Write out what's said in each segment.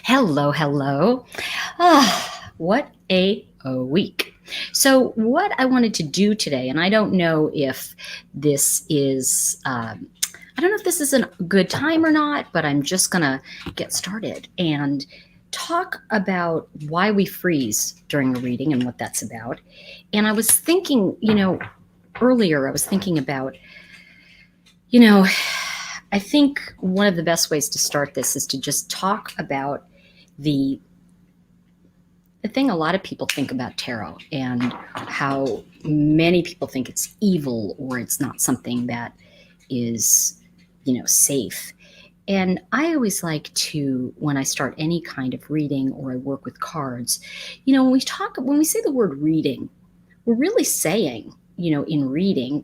Hello, hello. What a week. So, what I wanted to do today, and I don't know if this is, I don't know if this is a good time or not, but I'm just going to get started and talk about why we freeze during a reading and what that's about. And I was thinking, earlier, I was thinking about, you know, I think one of the best ways to start this is to just talk about the thing a lot of people think about tarot and how many people think it's evil or it's not something that is, safe. And I always like to, when I start any kind of reading or I work with cards, when we say the word reading, we're really saying, in reading,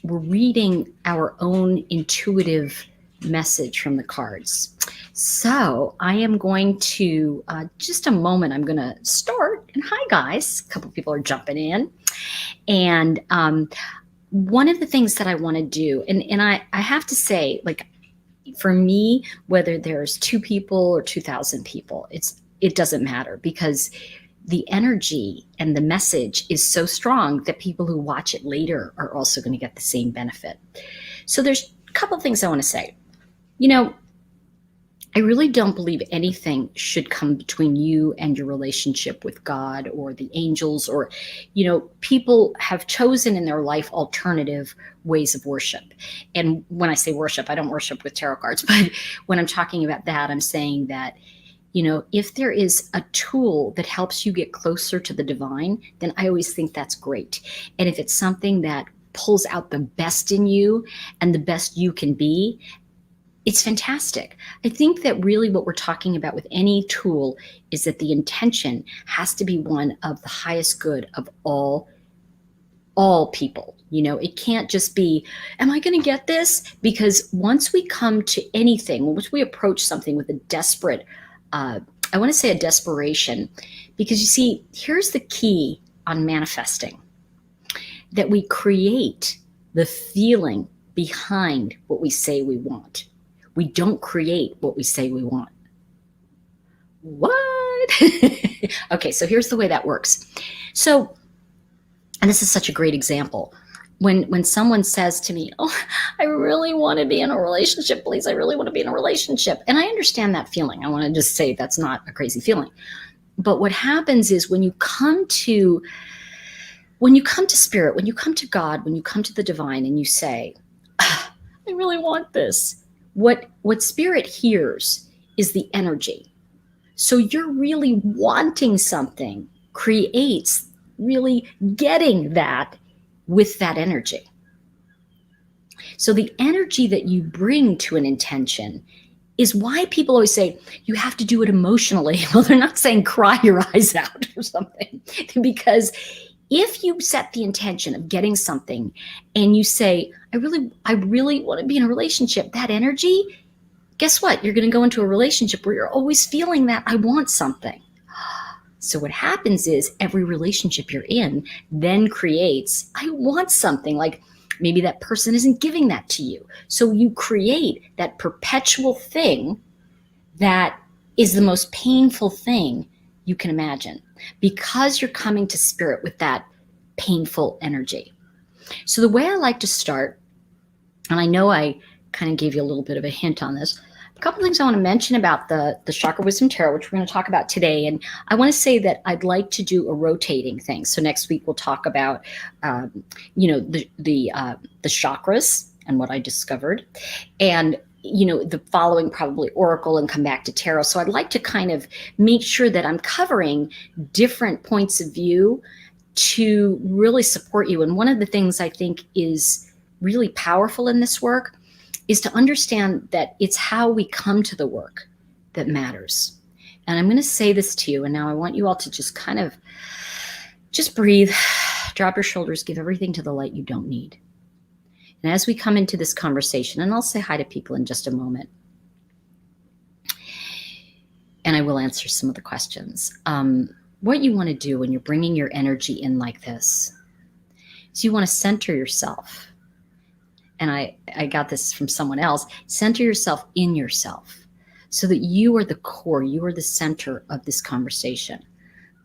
we're reading our own intuitive message from the cards. So I am going to, just a moment, I'm going to start. And hi, guys. A couple people are jumping in. And one of the things that I want to do, and I have to say, like, for me, whether there's 2 people or 2,000 people, it doesn't matter, because the energy and the message is so strong that people who watch it later are also going to get the same benefit. So there's a couple of things I want to say. I really don't believe anything should come between you and your relationship with God or the angels, or, people have chosen in their life alternative ways of worship. And when I say worship, I don't worship with tarot cards, but when I'm talking about that, I'm saying that, if there is a tool that helps you get closer to the divine, then I always think that's great. And if it's something that pulls out the best in you and the best you can be, it's fantastic. I think that really what we're talking about with any tool is that the intention has to be one of the highest good of all people. It can't just be, am I going to get this? Because once we come to anything, once we approach something with a desperate, I want to say a desperation, because you see, here's the key on manifesting, that we create the feeling behind what we say we want. We don't create what we say we want. What? Okay, so here's the way that works. So, and this is such a great example. When someone says to me, oh, I really want to be in a relationship, please, I really want to be in a relationship. And I understand that feeling. I want to just say that's not a crazy feeling. But what happens is when you come to spirit, when you come to God, when you come to the divine and you say, I really want this, what spirit hears is the energy. So you're really wanting something, creates really getting that with that energy. So the energy that you bring to an intention is why people always say you have to do it emotionally. Well, they're not saying cry your eyes out or something, because if you set the intention of getting something and you say, I really want to be in a relationship, that energy, guess what? You're going to go into a relationship where you're always feeling that I want something. So what happens is every relationship you're in then creates, I want something, like maybe that person isn't giving that to you. So you create that perpetual thing that is the most painful thing you can imagine, because you're coming to spirit with that painful energy. So the way I like to start, and I know I kind of gave you a little bit of a hint on this, a couple things I want to mention about the Chakra Wisdom Tarot, which we're going to talk about today. And I want to say that I'd like to do a rotating thing. So next week we'll talk about, the chakras and what I discovered, and the following probably oracle, and come back to tarot. So I'd like to kind of make sure that I'm covering different points of view to really support you. And one of the things I think is really powerful in this work is to understand that it's how we come to the work that matters. And I'm going to say this to you, and now I want you all to just kind of just breathe, drop your shoulders, give everything to the light you don't need. And as we come into this conversation, and I'll say hi to people in just a moment, and I will answer some of the questions. What you want to do when you're bringing your energy in like this is you want to center yourself. And I got this from someone else. Center yourself in yourself. so that you are the core, you are the center of this conversation.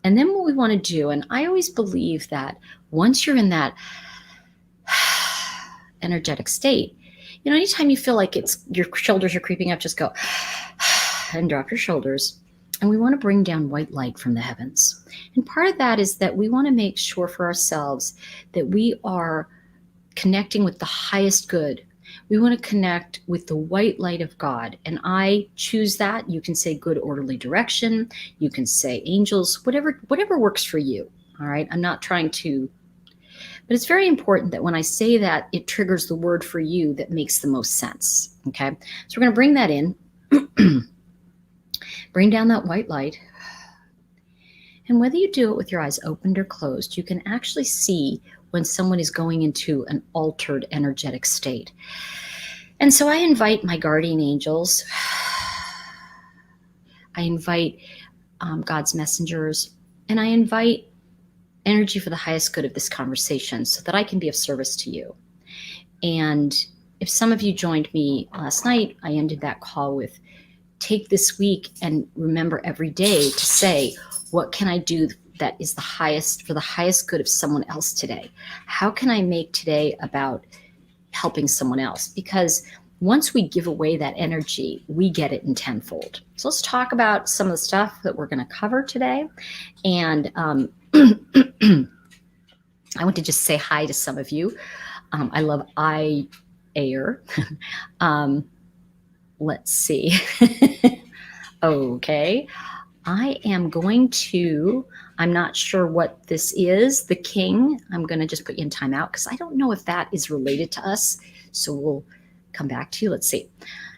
And then what we want to do, and I always believe that once you're in that energetic state, anytime you feel like your shoulders are creeping up, just go and drop your shoulders. And we want to bring down white light from the heavens. And part of that is that we want to make sure for ourselves that we are connecting with the highest good. We want to connect with the white light of God. And I choose that. You can say good orderly direction. You can say angels, whatever works for you. All right. I'm not trying to, but it's very important that when I say that, it triggers the word for you that makes the most sense. Okay. So we're going to bring that in. Bring down that white light. And whether you do it with your eyes opened or closed, you can actually see when someone is going into an altered energetic state. And so I invite my guardian angels. I invite God's messengers. And I invite energy for the highest good of this conversation so that I can be of service to you. And if some of you joined me last night, I ended that call with, take this week and remember every day to say, what can I do that is the highest for the highest good of someone else today? How can I make today about helping someone else? Because once we give away that energy, we get it in tenfold. So let's talk about some of the stuff that we're going to cover today. And I want to just say hi to some of you. I love Ayer. Let's see. Okay. I am going to, I'm not sure what this is, the king. I'm going to just put you in timeout because I don't know if that is related to us. So we'll come back to you. Let's see.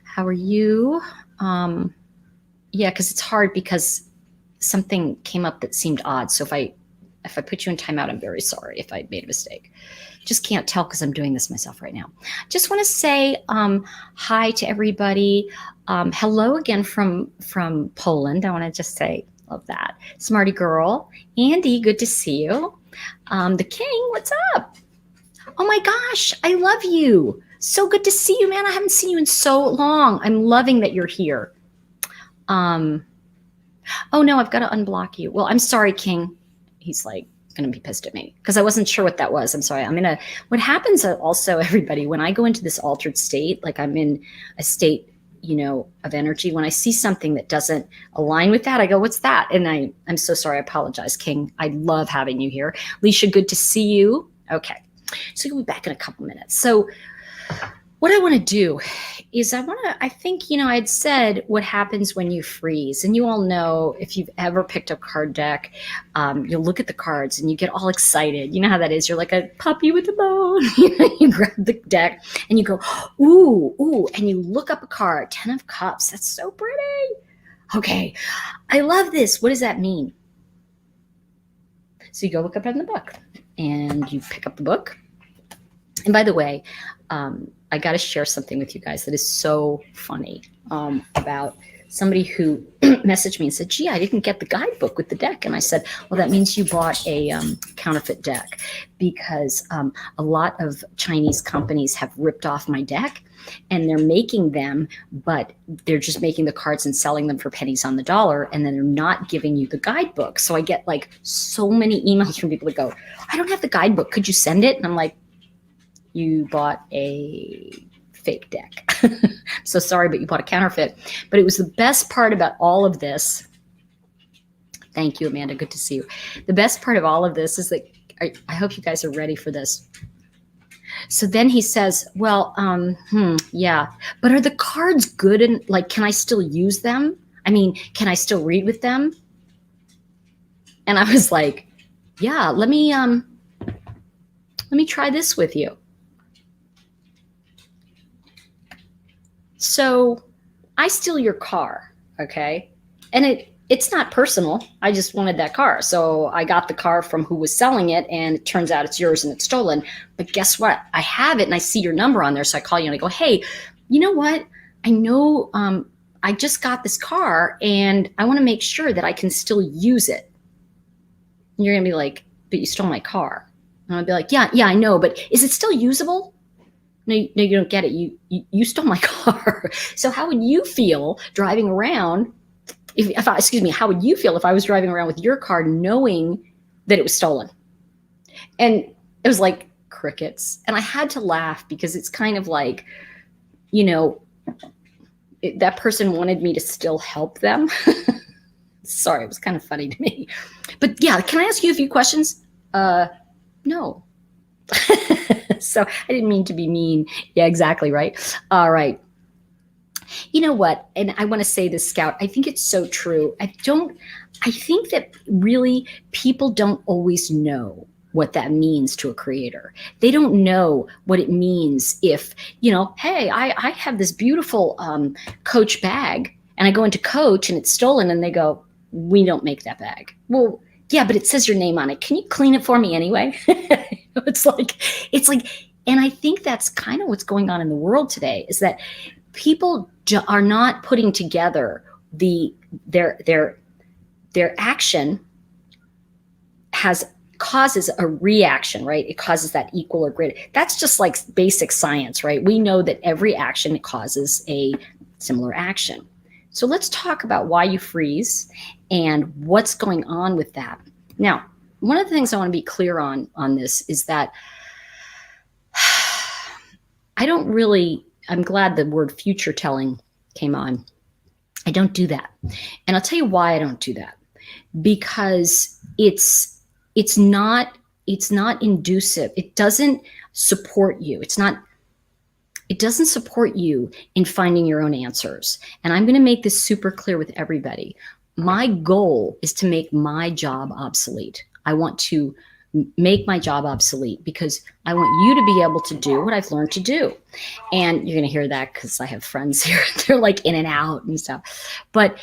How are you? Yeah, because it's hard because something came up that seemed odd. So if I put you in timeout, I'm very sorry if I made a mistake. Just can't tell because I'm doing this myself right now. Just want to say hi to everybody. Hello again from Poland. I want to just say, love that. Smarty girl. Andy, good to see you. The king, what's up? Oh my gosh, I love you. So good to see you, man. I haven't seen you in so long. I'm loving that you're here. Oh no, I've got to unblock you. Well, I'm sorry, King. He's like going to be pissed at me because I wasn't sure what that was. I'm sorry. What happens also, everybody, when I go into this altered state, like I'm in a state, of energy, when I see something that doesn't align with that, I go, what's that? And I'm so sorry. I apologize, King. I love having you here. Alicia, good to see you. Okay. So you'll be back in a couple minutes. So what I want to do is I think, I'd said what happens when you freeze. And you all know, if you've ever picked up card deck, you'll look at the cards and you get all excited. You know how that is. You're like a puppy with a bone. You grab the deck and you go, ooh, and you look up a card, 10 of Cups. That's so pretty. Okay, I love this. What does that mean? So you go look up in the book and you pick up the book. And by the way, I got to share something with you guys that is so funny about somebody who messaged me and said, gee, I didn't get the guidebook with the deck. And I said, well, that means you bought a counterfeit deck because a lot of Chinese companies have ripped off my deck and they're making them, but they're just making the cards and selling them for pennies on the dollar. And then they're not giving you the guidebook. So I get like so many emails from people that go, I don't have the guidebook. Could you send it? And I'm like, you bought a fake deck. So sorry, but you bought a counterfeit. But it was the best part about all of this. Thank you, Amanda. Good to see you. The best part of all of this is that I hope you guys are ready for this. So then he says, well, yeah, but are the cards good? And like, can I still use them? I mean, can I still read with them? And I was like, yeah, let me try this with you. So I steal your car, okay? And it's not personal. I just wanted that car. So I got the car from who was selling it, and it turns out it's yours and it's stolen. But guess what? I have it and I see your number on there. So I call you and I go, hey, you know what? I know I just got this car and I want to make sure that I can still use it. And you're going to be like, but you stole my car. And I'll be like, yeah, I know, but is it still usable? No, no, you don't get it. You stole my car. So how would you feel driving around? How would you feel if I was driving around with your car knowing that it was stolen? And it was like crickets. And I had to laugh because it's kind of like, you know, that person wanted me to still help them. Sorry, it was kind of funny to me. But yeah, can I ask you a few questions? No. So I didn't mean to be mean. Yeah, exactly, right? All right. You know what? And I want to say this, Scout. I think it's so true. I think that really people don't always know what that means to a creator. They don't know what it means if, hey, I have this beautiful Coach bag and I go into Coach and it's stolen and they go, we don't make that bag. Well, yeah, but it says your name on it. Can you clean it for me anyway? It's like, and I think that's kind of what's going on in the world today is that people are not putting together their action causes a reaction, right? It causes that equal or greater. That's just like basic science, right? We know that every action causes a similar action. So let's talk about why you freeze and what's going on with that. Now, one of the things I want to be clear on this is that I'm glad the word future telling came on. I don't do that. And I'll tell you why I don't do that. Because it's not inducive. It doesn't support you. It doesn't support you in finding your own answers. And I'm going to make this super clear with everybody. My goal is to make my job obsolete. I want to make my job obsolete because I want you to be able to do what I've learned to do. And you're going to hear that because I have friends here. They're like in and out and stuff. But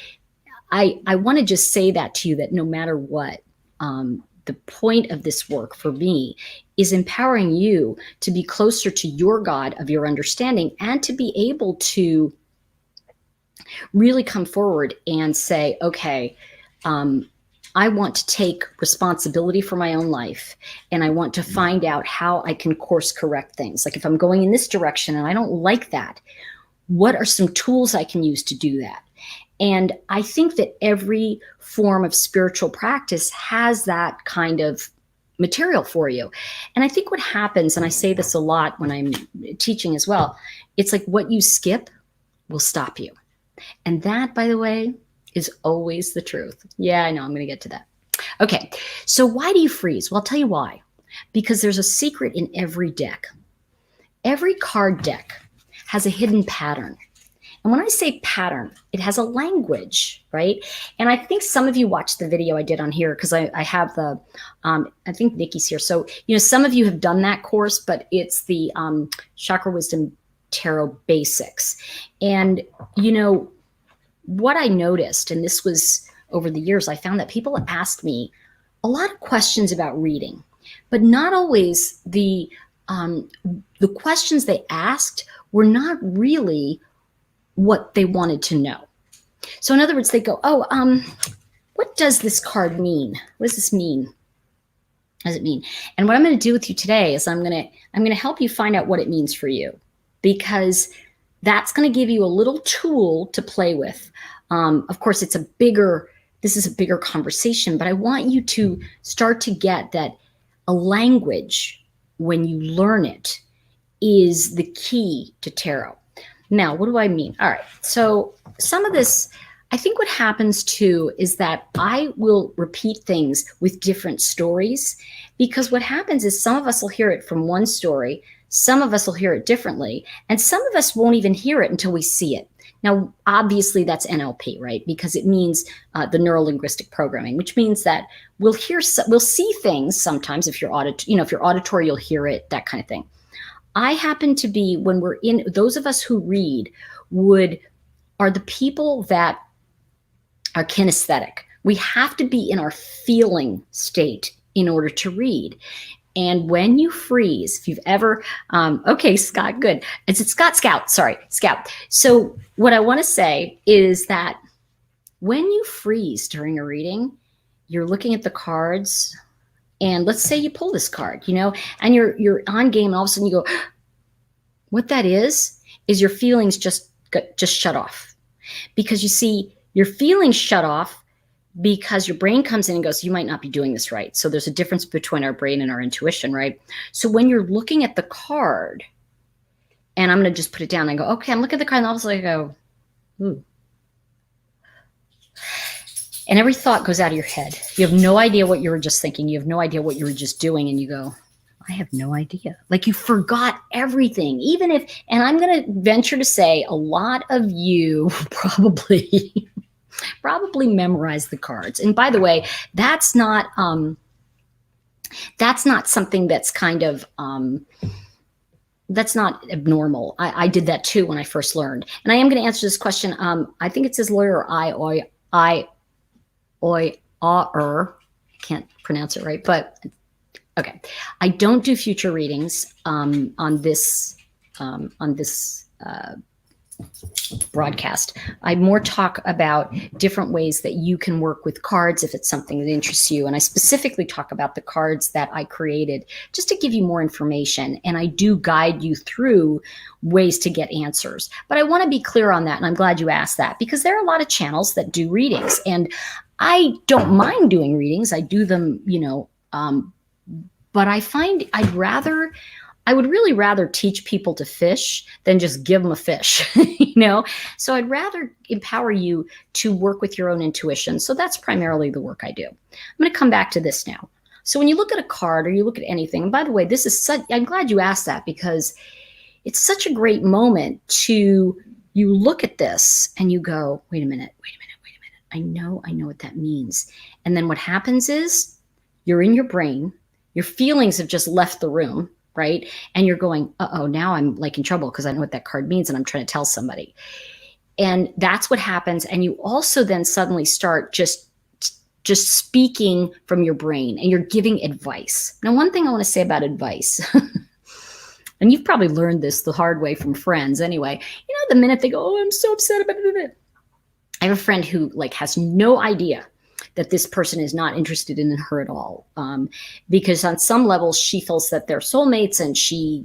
I want to just say that to you, that no matter what, the point of this work for me is empowering you to be closer to your God of your understanding and to be able to really come forward and say, okay, I want to take responsibility for my own life, and I want to find out how I can course correct things. Like if I'm going in this direction and I don't like that, what are some tools I can use to do that? And I think that every form of spiritual practice has that kind of material for you. And I think what happens, and I say this a lot when I'm teaching as well, it's like what you skip will stop you. And that, by the way, is always the truth. Yeah, I know, I'm going to get to that. Okay, so why do you freeze? Well, I'll tell you why. Because there's a secret in every deck. Every card deck has a hidden pattern. And when I say pattern, it has a language, right? And I think some of you watched the video I did on here because I have the, I think Nikki's here. So, some of you have done that course, but it's the Chakra Wisdom Tarot Basics. And, what I noticed, and this was over the years, I found that people asked me a lot of questions about reading, but not always the questions they asked were not really what they wanted to know. So in other words, they go, what does this card mean? What does this mean? What does it mean? And what I'm going to do with you today is I'm going to help you find out what it means for you, because that's going to give you a little tool to play with. Of course, this is a bigger conversation, but I want you to start to get that a language, when you learn it, is the key to tarot. Now, what do I mean? All right. So some of this, I think what happens too is that I will repeat things with different stories, because what happens is some of us will hear it from one story, some of us will hear it differently, and some of us won't even hear it until we see it. Now, obviously that's NLP, right? Because it means the neuro-linguistic programming, which means that we'll see things sometimes. If you're auditory, you'll hear it, that kind of thing. I happen to be, when we're in, those of us who read are the people that are kinesthetic. We have to be in our feeling state in order to read. And when you freeze, if you've ever, okay, Scott, good. Is it Scott? Scout, sorry, Scout. So what I want to say is that when you freeze during a reading, you're looking at the cards, and let's say you pull this card, and you're on game, and all of a sudden you go, What that is your feelings just shut off. Because you see, your feelings shut off because your brain comes in and goes, you might not be doing this right. So there's a difference between our brain and our intuition, right? So when you're looking at the card, and I'm going to just put it down, I go, okay, I'm looking at the card, and all of a sudden I go, ooh. And every thought goes out of your head. You have no idea what you were just thinking. You have no idea what you were just doing. And you go, I have no idea. Like you forgot everything. Even if, and I'm going to venture to say a lot of you probably memorize the cards. And by the way, that's not something that's kind of, that's not abnormal. I did that too when I first learned. And I am going to answer this question. I think it says lawyer or I can't pronounce it right, but okay. I don't do future readings on this broadcast. I more talk about different ways that you can work with cards if it's something that interests you. And I specifically talk about the cards that I created just to give you more information. And I do guide you through ways to get answers. But I want to be clear on that. And I'm glad you asked that, because there are a lot of channels that do readings. And I don't mind doing readings. I do them, but I find I would really rather teach people to fish than just give them a fish, So I'd rather empower you to work with your own intuition. So that's primarily the work I do. I'm going to come back to this now. So when you look at a card or you look at anything, and by the way, I'm glad you asked that, because it's such a great moment you look at this and you go, wait a minute. I know what that means. And then what happens is you're in your brain, your feelings have just left the room, right? And you're going, now I'm like in trouble because I know what that card means and I'm trying to tell somebody. And that's what happens. And you also then suddenly start just speaking from your brain and you're giving advice. Now, one thing I want to say about advice, and you've probably learned this the hard way from friends anyway, the minute they go, I'm so upset about it. I have a friend who has no idea that this person is not interested in her at all. Because on some level she feels that they're soulmates and she,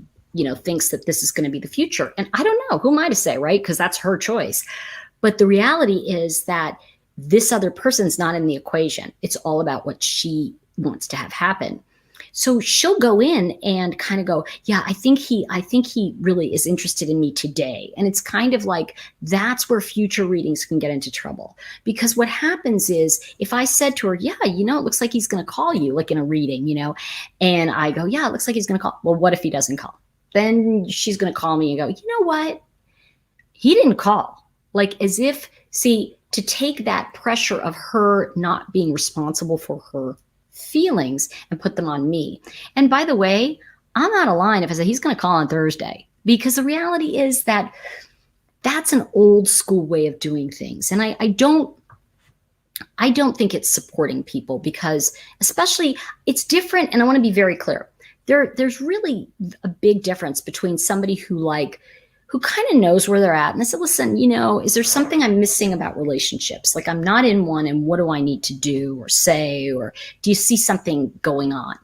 thinks that this is going to be the future. And I don't know, who am I to say, right? Because that's her choice. But the reality is that this other person's not in the equation. It's all about what she wants to have happen. So she'll go in and kind of go, yeah, I think he really is interested in me today. And it's kind of like, that's where future readings can get into trouble. Because what happens is, if I said to her, yeah, it looks like he's going to call you, like in a reading, and I go, yeah, it looks like he's going to call. Well, what if he doesn't call? Then she's going to call me and go, you know what? He didn't call. As if, to take that pressure of her not being responsible for her feelings and put them on me. And by the way, I'm out of line if I say he's going to call on Thursday, because the reality is that that's an old school way of doing things. And I don't think it's supporting people, because especially it's different. And I want to be very clear. There's really a big difference between somebody who kind of knows where they're at. And I said, listen, is there something I'm missing about relationships? I'm not in one, and what do I need to do or say? Or do you see something going on?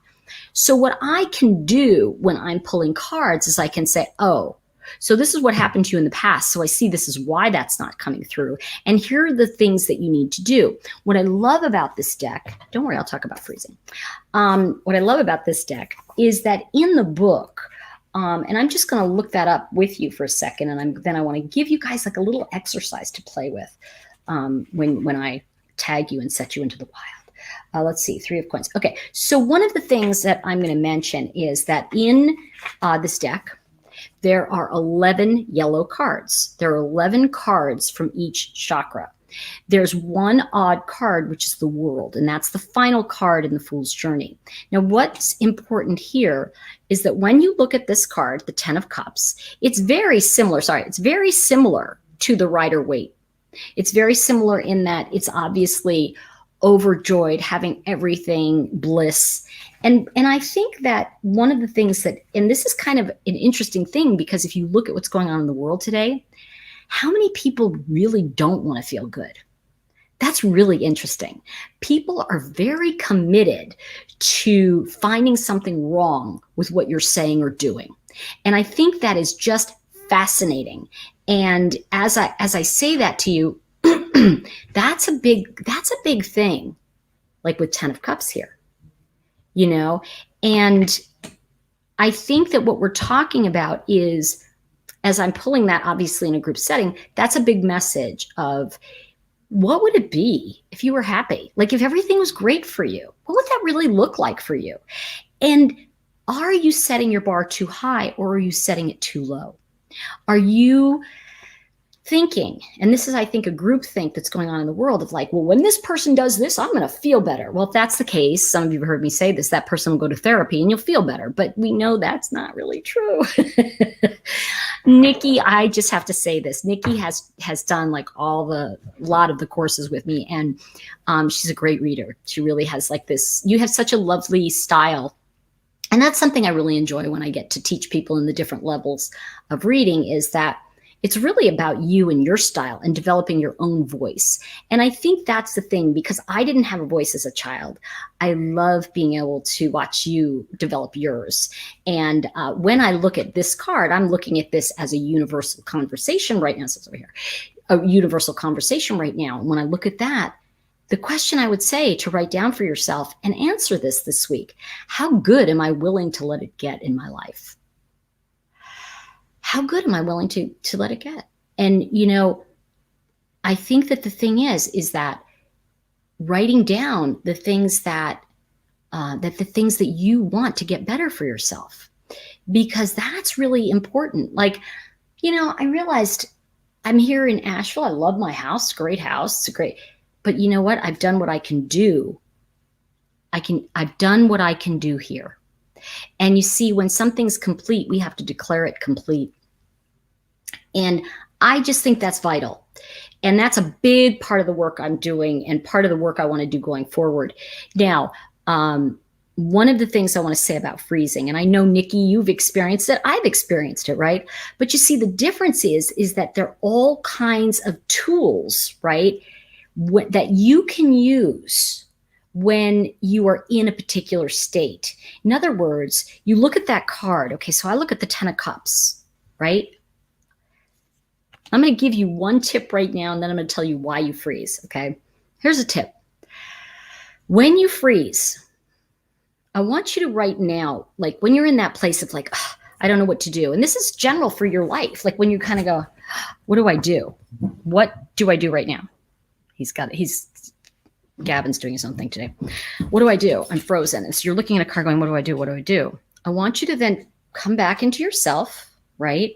So what I can do when I'm pulling cards is I can say, oh, so this is what happened to you in the past. So I see this is why that's not coming through. And here are the things that you need to do. What I love about this deck, don't worry, I'll talk about freezing. What I love about this deck is that in the book, and I'm just going to look that up with you for a second. And then I want to give you guys a little exercise to play with when I tag you and set you into the wild. Let's see, 3 of coins. Okay, so one of the things that I'm going to mention is that in this deck, there are 11 yellow cards. There are 11 cards from each chakra. There's one odd card, which is the World, and that's the final card in the Fool's Journey. Now, what's important here is that when you look at this card, the 10 of Cups, it's very similar to the Rider-Waite. It's very similar in that it's obviously overjoyed, having everything, bliss. And I think that one of the things that, and this is kind of an interesting thing, because if you look at what's going on in the world today, how many people really don't want to feel good? That's really interesting. People are very committed to finding something wrong with what you're saying or doing. And I think that is just fascinating. And as I say that to you, that's a big thing, like with 10 of Cups here, you know? And I think that what we're talking about is, as I'm pulling that obviously in a group setting, that's a big message of, what would it be if you were happy? Like if everything was great for you, what would that really look like for you? And are you setting your bar too high, or are you setting it too low? Are you thinking, and this is, I think, a group think that's going on in the world of like, well, when this person does this, I'm going to feel better. Well, if that's the case, some of you have heard me say this, that person will go to therapy and you'll feel better. But we know that's not really true. Nikki, I just have to say this. Nikki has done like a lot of the courses with me, and she's a great reader. She really has like this, you have such a lovely style. And that's something I really enjoy when I get to teach people in the different levels of reading, is that it's really about you and your style and developing your own voice. And I think that's the thing, because I didn't have a voice as a child. I love being able to watch you develop yours. And when I look at this card, I'm looking at this as a universal conversation right now. So it's over here, a universal conversation right now. And when I look at that, the question I would say to write down for yourself and answer this week: how good am I willing to let it get in my life? How good am I willing to let it get? And, you know, I think that the thing is that writing down the things that you want to get better for yourself, because that's really important. Like, you know, I realized I'm here in Asheville. I love my house, great house. It's great. But you know what? I've done what I can do. I've done what I can do here. And you see, when something's complete, we have to declare it complete. And I just think that's vital. And that's a big part of the work I'm doing, and part of the work I want to do going forward. Now, one of the things I want to say about freezing, and I know, Nikki, you've experienced it. I've experienced it, right? But you see, the difference is that there are all kinds of tools, right, that you can use when you are in a particular state. In other words, you look at that card. Okay, so I look at the 10 of Cups, right? I'm going to give you one tip right now, and then I'm going to tell you why you freeze, okay? Here's a tip. When you freeze, I want you to write now, like when you're in that place of like, I don't know what to do. And this is general for your life. Like when you kind of go, what do I do? What do I do right now? Gavin's doing his own thing today. What do I do? I'm frozen. And so you're looking at a card going, what do I do? What do I do? I want you to then come back into yourself, right?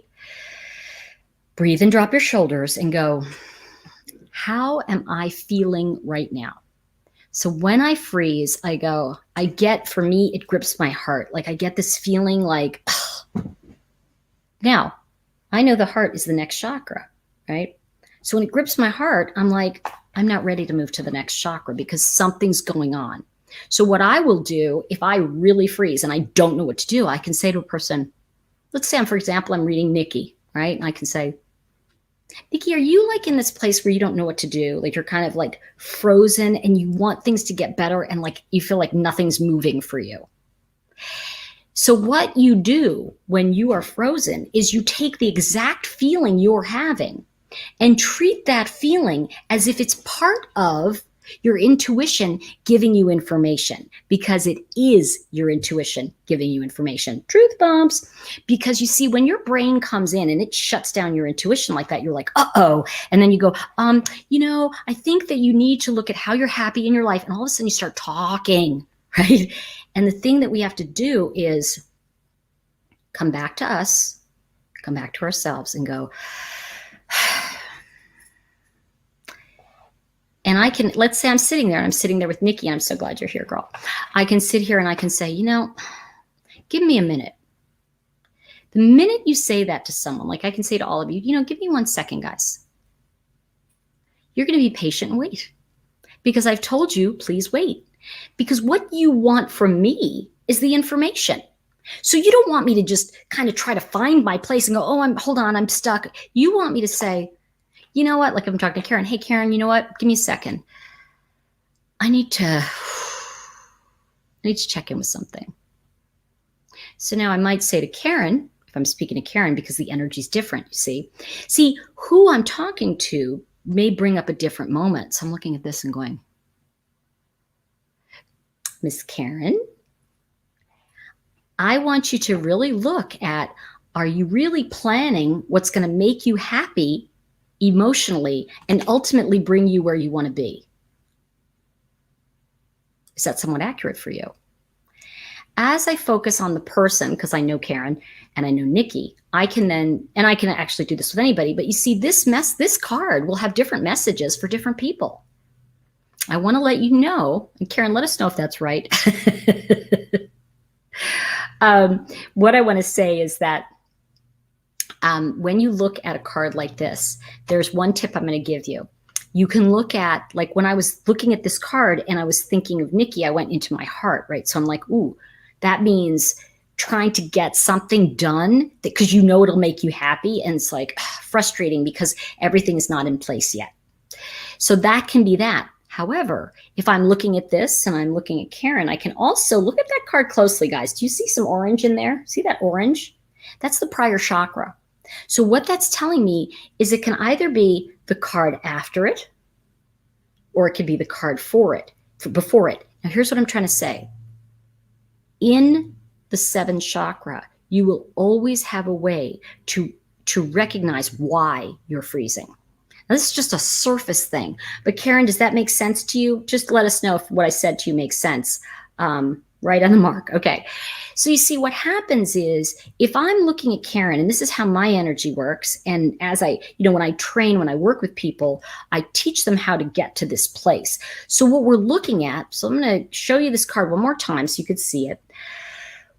Breathe and drop your shoulders and go, how am I feeling right now? So when I freeze, I go, for me, it grips my heart. Like I get this feeling like, now I know the heart is the next chakra, right? So when it grips my heart, I'm like, I'm not ready to move to the next chakra because something's going on. So what I will do, if I really freeze and I don't know what to do, I can say to a person, let's say for example, I'm reading Nikki, right? And I can say, Nikki, are you like in this place where you don't know what to do? Like you're kind of like frozen and you want things to get better and like you feel like nothing's moving for you. So what you do when you are frozen is you take the exact feeling you're having and treat that feeling as if it's part of your intuition giving you information, because it is your intuition giving you information. Truth bombs. Because you see, when your brain comes in and it shuts down your intuition like that, you're like, uh-oh. And then you go, I think that you need to look at how you're happy in your life. And all of a sudden you start talking, right? And the thing that we have to do is come back to us, come back to ourselves and go, and I can, let's say I'm sitting there and I'm sitting there with Nikki. And I'm so glad you're here, girl. I can sit here and I can say, give me a minute. The minute you say that to someone, like I can say to all of you, give me 1 second, guys. You're going to be patient and wait, because I've told you, please wait, because what you want from me is the information. So you don't want me to just kind of try to find my place and go, hold on, I'm stuck. You want me to say, you know what? Like I'm talking to Karen. Hey, Karen, you know what? Give me a second. I need to check in with something. So now I might say to Karen, if I'm speaking to Karen, because the energy's different, you see. See, who I'm talking to may bring up a different moment. So I'm looking at this and going, Miss Karen, I want you to really look at, are you really planning what's going to make you happy emotionally and ultimately bring you where you want to be? Is that somewhat accurate for you? As I focus on the person, because I know Karen and I know Nikki, I can then, and I can actually do this with anybody, but you see this card will have different messages for different people. I want to let you know, and Karen, let us know if that's right. What I want to say is that when you look at a card like this, there's one tip I'm going to give you. You can look at, like when I was looking at this card and I was thinking of Nikki, I went into my heart, right? So I'm like, ooh, that means trying to get something done because you know it'll make you happy. And it's like frustrating because everything is not in place yet. So that can be that. However, if I'm looking at this and I'm looking at Karen, I can also look at that card closely, guys. Do you see some orange in there? See that orange? That's the prior chakra. So what that's telling me is it can either be the card after it, or it could be the card for it, before it. Now, here's what I'm trying to say. In the seventh chakra, you will always have a way to recognize why you're freezing. Now, this is just a surface thing. But Karen, does that make sense to you? Just let us know if what I said to you makes sense. Right on the mark. Okay. So you see what happens is if I'm looking at Karen, and this is how my energy works. And as I, when I train, when I work with people, I teach them how to get to this place. So what we're looking at, so I'm going to show you this card one more time so you could see it.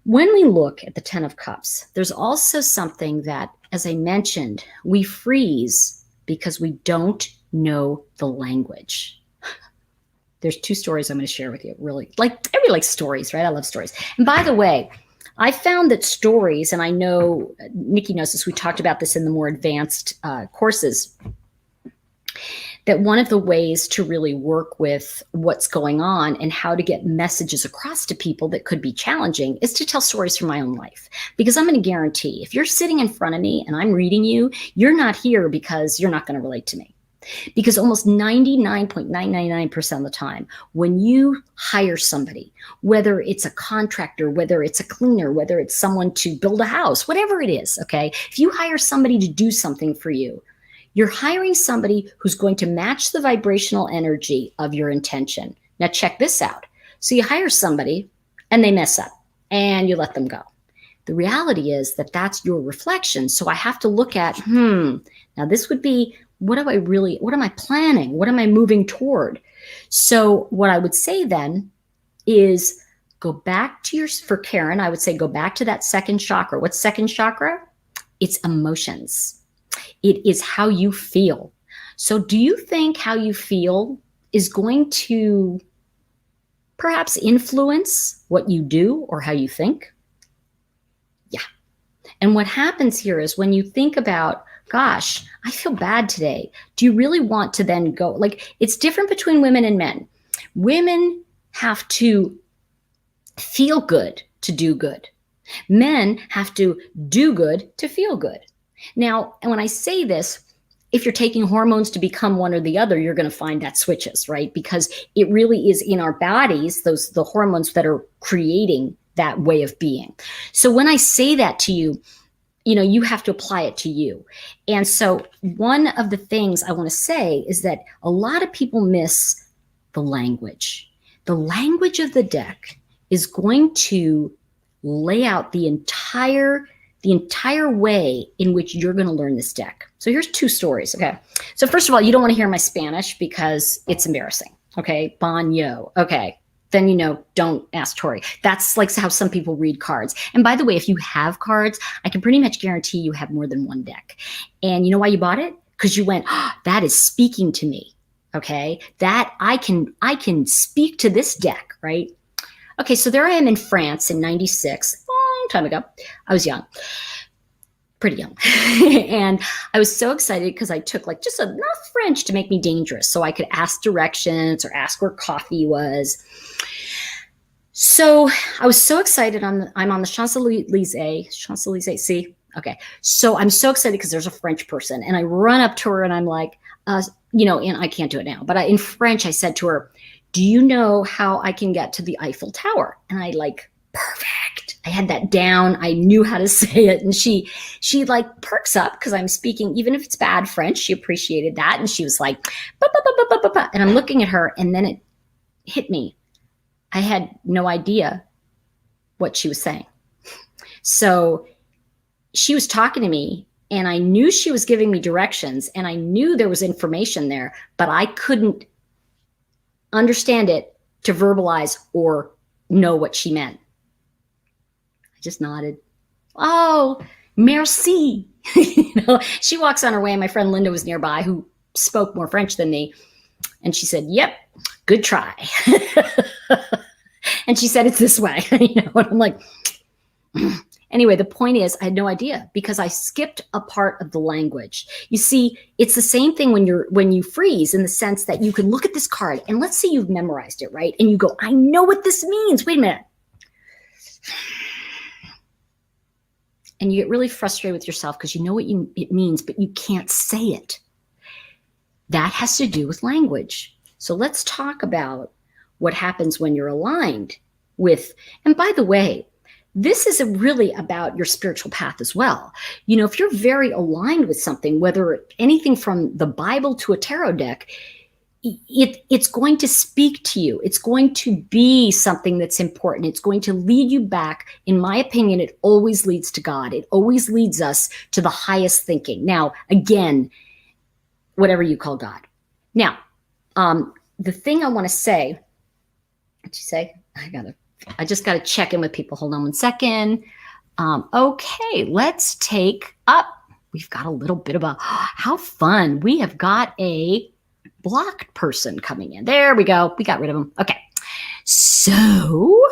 When we look at the 10 of Cups, there's also something that, as I mentioned, we freeze because we don't know the language. There's two stories I'm going to share with you. Really, everybody likes stories, right? I love stories. And by the way, I found that stories, and I know Nikki knows this, we talked about this in the more advanced courses, that one of the ways to really work with what's going on and how to get messages across to people that could be challenging is to tell stories from my own life. Because I'm going to guarantee if you're sitting in front of me and I'm reading you, you're not here because you're not going to relate to me. Because almost 99.999% of the time, when you hire somebody, whether it's a contractor, whether it's a cleaner, whether it's someone to build a house, whatever it is, okay? If you hire somebody to do something for you, you're hiring somebody who's going to match the vibrational energy of your intention. Now check this out. So you hire somebody and they mess up and you let them go. The reality is that that's your reflection. So I have to look at, now this would be, what am I planning? What am I moving toward? So what I would say then is go back to for Karen, I would say go back to that second chakra. What's second chakra? It's emotions. It is how you feel. So do you think how you feel is going to perhaps influence what you do or how you think? Yeah. And what happens here is when you think about, gosh, I feel bad today. Do you really want to then go? Like, it's different between women and men. Women have to feel good to do good. Men have to do good to feel good. Now, and when I say this, if you're taking hormones to become one or the other, you're going to find that switches, right? Because it really is in our bodies, the hormones that are creating that way of being. So when I say that to you, you have to apply it to you. And so one of the things I want to say is that a lot of people miss the language. The language of the deck is going to lay out the entire way in which you're going to learn this deck. So here's two stories, okay? So first of all, you don't want to hear my Spanish because it's embarrassing, okay? Bon yo, okay. Then, don't ask Tori. That's like how some people read cards. And by the way, if you have cards, I can pretty much guarantee you have more than one deck. And you know why you bought it? Because you went, that is speaking to me, okay? That I can speak to this deck, right? Okay, so there I am in France in 96, a long time ago. I was young, pretty young. And I was so excited because I took just enough French to make me dangerous so I could ask directions or ask where coffee was. So I was so excited. I'm on the Champs-Élysées. See, Okay. So I'm so excited because there's a French person, and I run up to her and I'm like, and I can't do it now, but in French, I said to her, do you know how I can get to the Eiffel Tower? And I like, perfect. I had that down. I knew how to say it. And she like perks up because I'm speaking, even if it's bad French, she appreciated that. And she was like, bah, bah, bah, bah, bah, bah. And I'm looking at her, and then it hit me. I had no idea what she was saying. So she was talking to me, and I knew she was giving me directions, and I knew there was information there, but I couldn't understand it to verbalize or know what she meant. I just nodded. Oh, merci. She walks on her way, and my friend Linda was nearby, who spoke more French than me. And she said, yep, good try. And she said, it's this way. And I'm like, anyway, the point is, I had no idea because I skipped a part of the language. You see, it's the same thing when you freeze, in the sense that you can look at this card, and let's say you've memorized it, right? And you go, I know what this means. Wait a minute. And you get really frustrated with yourself because you know what it means, but you can't say it. That has to do with language. So let's talk about what happens when you're aligned with, and by the way, this is really about your spiritual path as well. If you're very aligned with something, whether anything from the Bible to a tarot deck, it's going to speak to you. It's going to be something that's important. It's going to lead you back. In my opinion, it always leads to God. It always leads us to the highest thinking. Now, again, whatever you call God. Now, the thing I want to say, what'd you say? I just got to check in with people. Hold on one second. Okay, let's take up. We've got a little bit of how fun. We have got a blocked person coming in. There we go. We got rid of them. Okay. So,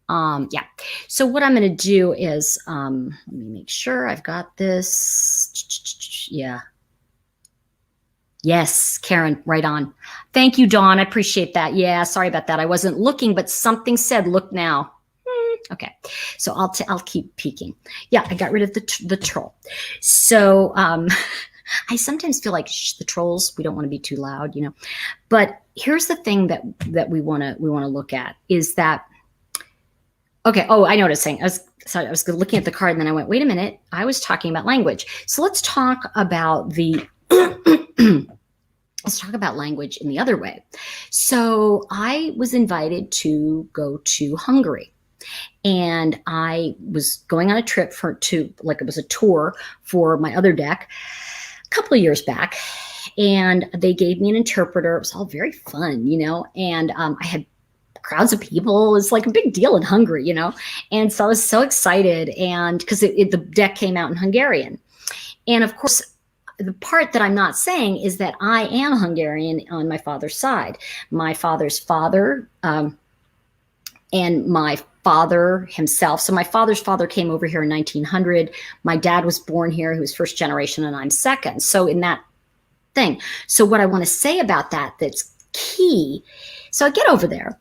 yeah. So what I'm going to do is, let me make sure I've got this. Yeah. Yes, Karen, right on. Thank you, Dawn. I appreciate that. Yeah, sorry about that. I wasn't looking, but something said, look now. Okay, so I'll keep peeking. Yeah, I got rid of the troll. So I sometimes feel like the trolls, we don't want to be too loud, But here's the thing that we want to look at is that. Okay. Oh, I know what I was saying. I was looking at the card, and then I went, wait a minute. I was talking about language. So let's talk about let's talk about language in the other way. So I was invited to go to Hungary, and I was going on a trip it was a tour for my other deck a couple of years back, and they gave me an interpreter. It was all very fun, and I had crowds of people. It's like a big deal in Hungary, and so I was so excited, and because the deck came out in Hungarian, and of course, the part that I'm not saying is that I am Hungarian on my father's side. My father's father and my father himself. So my father's father came over here in 1900. My dad was born here. He was first generation, and I'm second. So in that thing. So what I want to say about that's key. So I get over there,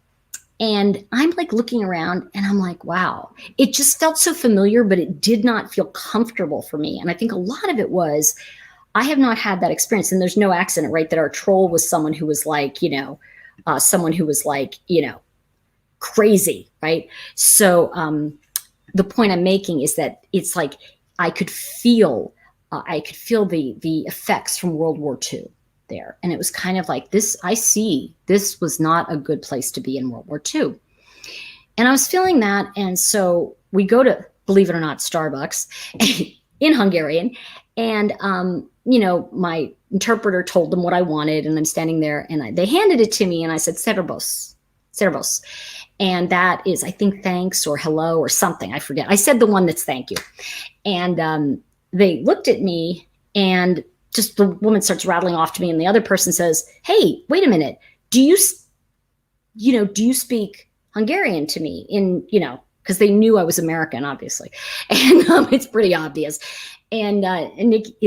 and I'm like looking around, and I'm like, wow, it just felt so familiar, but it did not feel comfortable for me. And I think a lot of it was, I have not had that experience, and there's no accident, right? That our troll was someone who was like, crazy, right? So the point I'm making is that it's like I could feel the effects from World War II there, and it was kind of like this. I see this was not a good place to be in World War II, and I was feeling that, and so we go to, believe it or not, Starbucks in Hungarian, and my interpreter told them what I wanted, and I'm standing there, and they handed it to me, and I said, Servus. And that is, I think, thanks or hello or something. I forget. I said the one that's thank you. And they looked at me, and just the woman starts rattling off to me, and the other person says, hey, wait a minute. Do you speak Hungarian to me? Because they knew I was American, obviously. And it's pretty obvious. And Nikki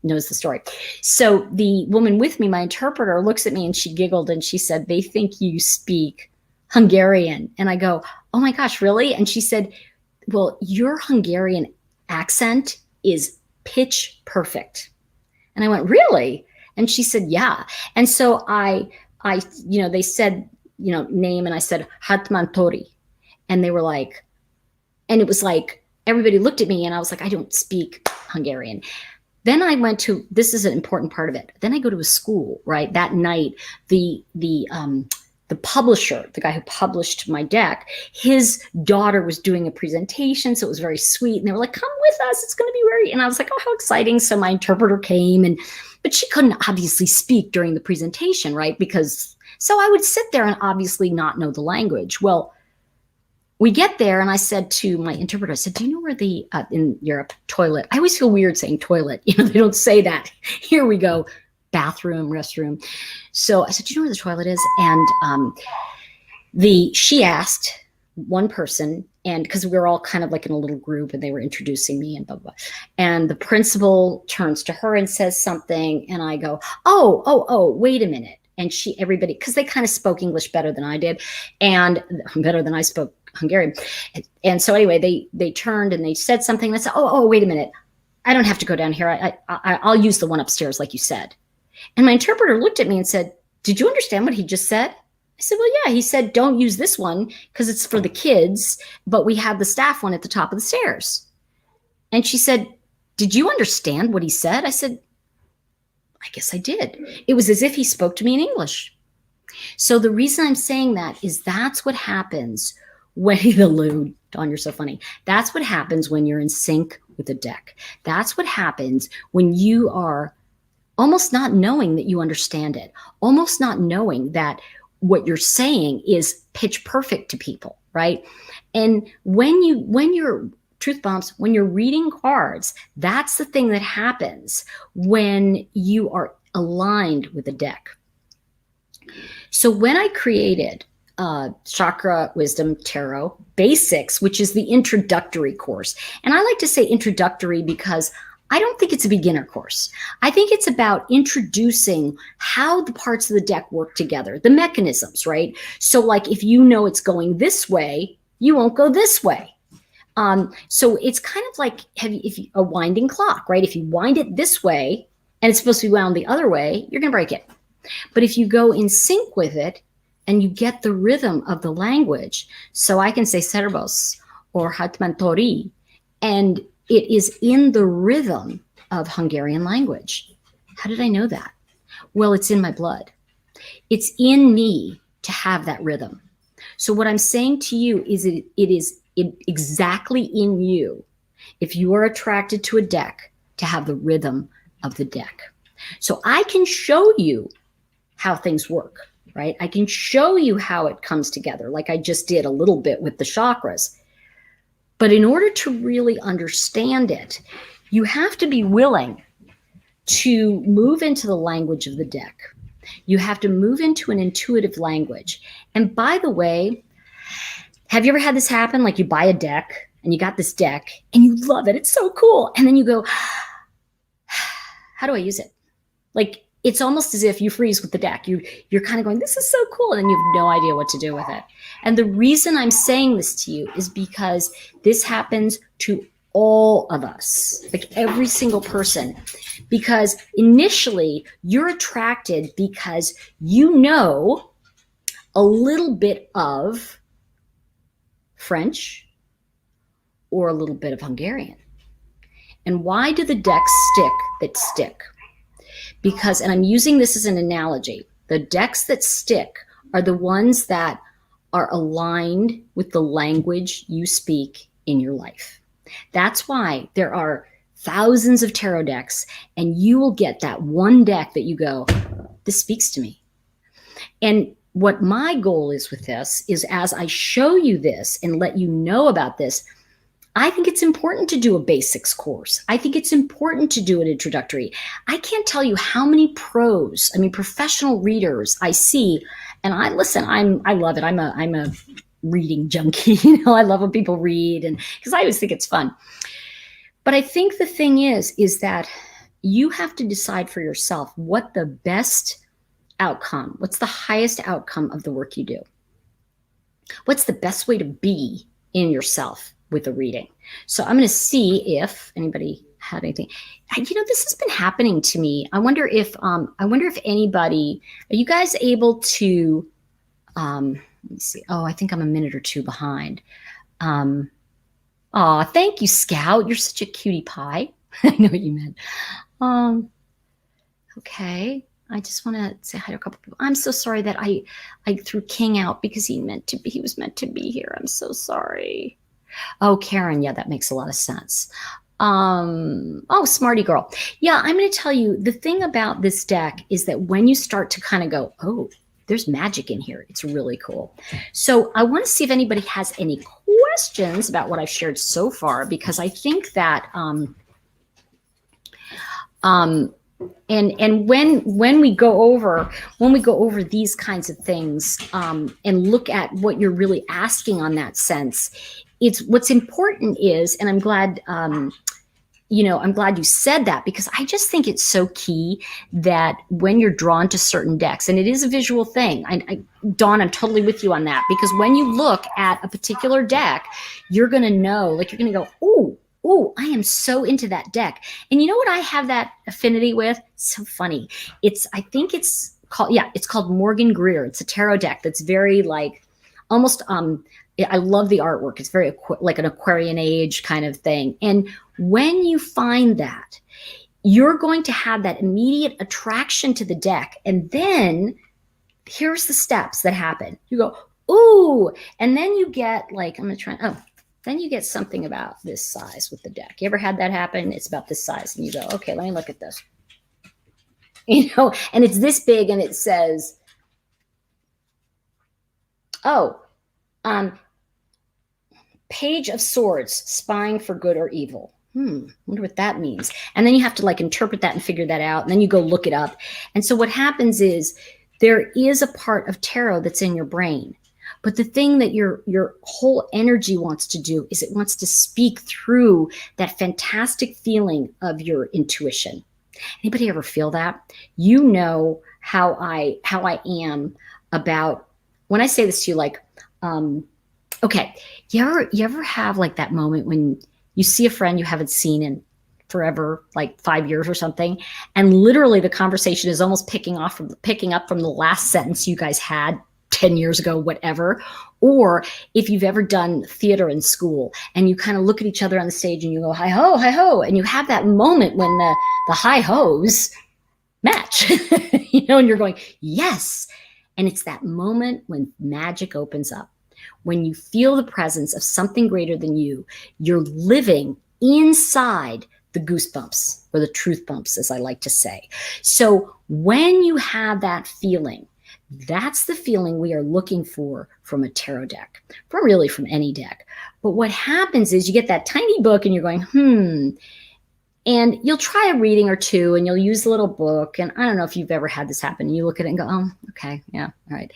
knows the story. So the woman with me, my interpreter, looks at me, and she giggled, and she said, they think you speak Hungarian. And I go, oh my gosh, really? And she said, well, your Hungarian accent is pitch perfect. And I went, really? And she said, yeah. And so they said, name, and I said, Hartman Tori. And they were like, and it was like, everybody looked at me and I was like, I don't speak Hungarian. Then I went to, this is an important part of it. Then I go to a school, right? That night, the publisher, the guy who published my deck, his daughter was doing a presentation. So it was very sweet. And they were like, come with us. It's going to be very, and I was like, oh, how exciting. So my interpreter came, but she couldn't obviously speak during the presentation, right? So I would sit there and obviously not know the language. Well, we get there and I said to my interpreter, I said, do you know where in Europe, toilet? I always feel weird saying toilet. They don't say that. Here we go. Bathroom, restroom. So I said, do you know where the toilet is? And she asked one person, and because we were all kind of like in a little group and they were introducing me and blah, blah, blah. And the principal turns to her and says something. And I go, oh, wait a minute. And everybody, because they kind of spoke English better than I did and better than I spoke Hungarian. And so anyway, they turned and they said something. And I said, oh, wait a minute. I don't have to go down here. I'll use the one upstairs, like you said. And my interpreter looked at me and said, did you understand what he just said? I said, well, yeah. He said, don't use this one because it's for the kids, but we have the staff one at the top of the stairs. And she said, did you understand what he said? I said, I guess I did. It was as if he spoke to me in English. So the reason I'm saying that is that's what happens when Dawn, you're so funny. That's what happens when you're in sync with the deck. That's what happens when you are almost not knowing that you understand it, almost not knowing that what you're saying is pitch perfect to people, right? And when you're truth bombs, when you're reading cards, that's the thing that happens when you are aligned with the deck. So when I created Chakra Wisdom Tarot Basics, which is the introductory course, and I like to say introductory because I don't think it's a beginner course. I think it's about introducing how the parts of the deck work together, the mechanisms, right? So like if you know it's going this way, you won't go this way. So it's kind of like a winding clock, right? If you wind it this way and it's supposed to be wound the other way, you're going to break it. But if you go in sync with it and you get the rhythm of the language, so I can say Servos or Hartman Tori, and it is in the rhythm of Hungarian language. How did I know that? Well, it's in my blood. It's in me to have that rhythm. So what I'm saying to you is it is exactly in you, if you are attracted to a deck, to have the rhythm of the deck. So I can show you how things work, right? I can show you how it comes together, like I just did a little bit with the chakras. But in order to really understand it, you have to be willing to move into the language of the deck. You have to move into an intuitive language. And by the way, have you ever had this happen? Like you buy a deck and you got this deck and you love it. It's so cool. And then you go, how do I use it? Like it's almost as if you freeze with the deck. You're kind of going, this is so cool. And then you have no idea what to do with it. And the reason I'm saying this to you is because this happens to all of us, like every single person, because initially you're attracted because you know a little bit of French or a little bit of Hungarian. And why do the decks stick? Because, and I'm using this as an analogy, the decks that stick are the ones that are aligned with the language you speak in your life. That's why there are thousands of tarot decks, and you will get that one deck that you go, this speaks to me. And what my goal is with this is, as I show you this and let you know about this, I think it's important to do a basics course. I think it's important to do an introductory. I can't tell you how many professional readers I see, and I love it. I'm a reading junkie. I love when people read, and because I always think it's fun. But I think the thing is that you have to decide for yourself what the best outcome, what's the highest outcome of the work you do? What's the best way to be in yourself? with a reading. So I'm going to see if anybody had anything. This has been happening to me. I wonder if anybody, are you guys able to, let me see. Oh, I think I'm a minute or two behind. Thank you, Scout. You're such a cutie pie. I know what you meant. Okay. I just want to say hi to a couple people. I'm so sorry that I threw King out because he was meant to be here. I'm so sorry. Oh, Karen. Yeah, that makes a lot of sense. Smarty girl. Yeah, I'm going to tell you, the thing about this deck is that when you start to kind of go, oh, there's magic in here. It's really cool. So I want to see if anybody has any questions about what I've shared so far, because I think that, and when we go over these kinds of things, and look at what you're really asking on that sense, it's what's important is, and I'm glad, I'm glad you said that, because I just think it's so key that when you're drawn to certain decks, and it is a visual thing. Dawn, I'm totally with you on that, because when you look at a particular deck, you're going to know, like you're going to go, oh, I am so into that deck. And you know what I have that affinity with? It's so funny. I think it's called Morgan Greer. It's a tarot deck that's very like almost, I love the artwork. It's very like an Aquarian Age kind of thing. And when you find that, you're going to have that immediate attraction to the deck. And then here's the steps that happen. You go, ooh, and then you get like, then you get something about this size with the deck. You ever had that happen? It's about this size. And you go, okay, let me look at this. And it's this big, and it says, Page of Swords, spying for good or evil. Wonder what that means. And then you have to like interpret that and figure that out. And then you go look it up. And so what happens is there is a part of tarot that's in your brain. But the thing that your whole energy wants to do is it wants to speak through that fantastic feeling of your intuition. Anybody ever feel that? You know how I am about, when I say this to you, like, okay, you ever have like that moment when you see a friend you haven't seen in forever, like 5 years or something, and literally the conversation is almost picking up from the last sentence you guys had 10 years ago, whatever. Or if you've ever done theater in school and you kind of look at each other on the stage and you go, hi ho, and you have that moment when the hi hos match, and you're going, yes. And it's that moment when magic opens up. When you feel the presence of something greater than you, you're living inside the goosebumps, or the truth bumps, as I like to say. So when you have that feeling, that's the feeling we are looking for from a tarot deck, from any deck. But what happens is you get that tiny book and you're going, and you'll try a reading or two and you'll use the little book. And I don't know if you've ever had this happen. You look at it and go, oh, okay, yeah, all right.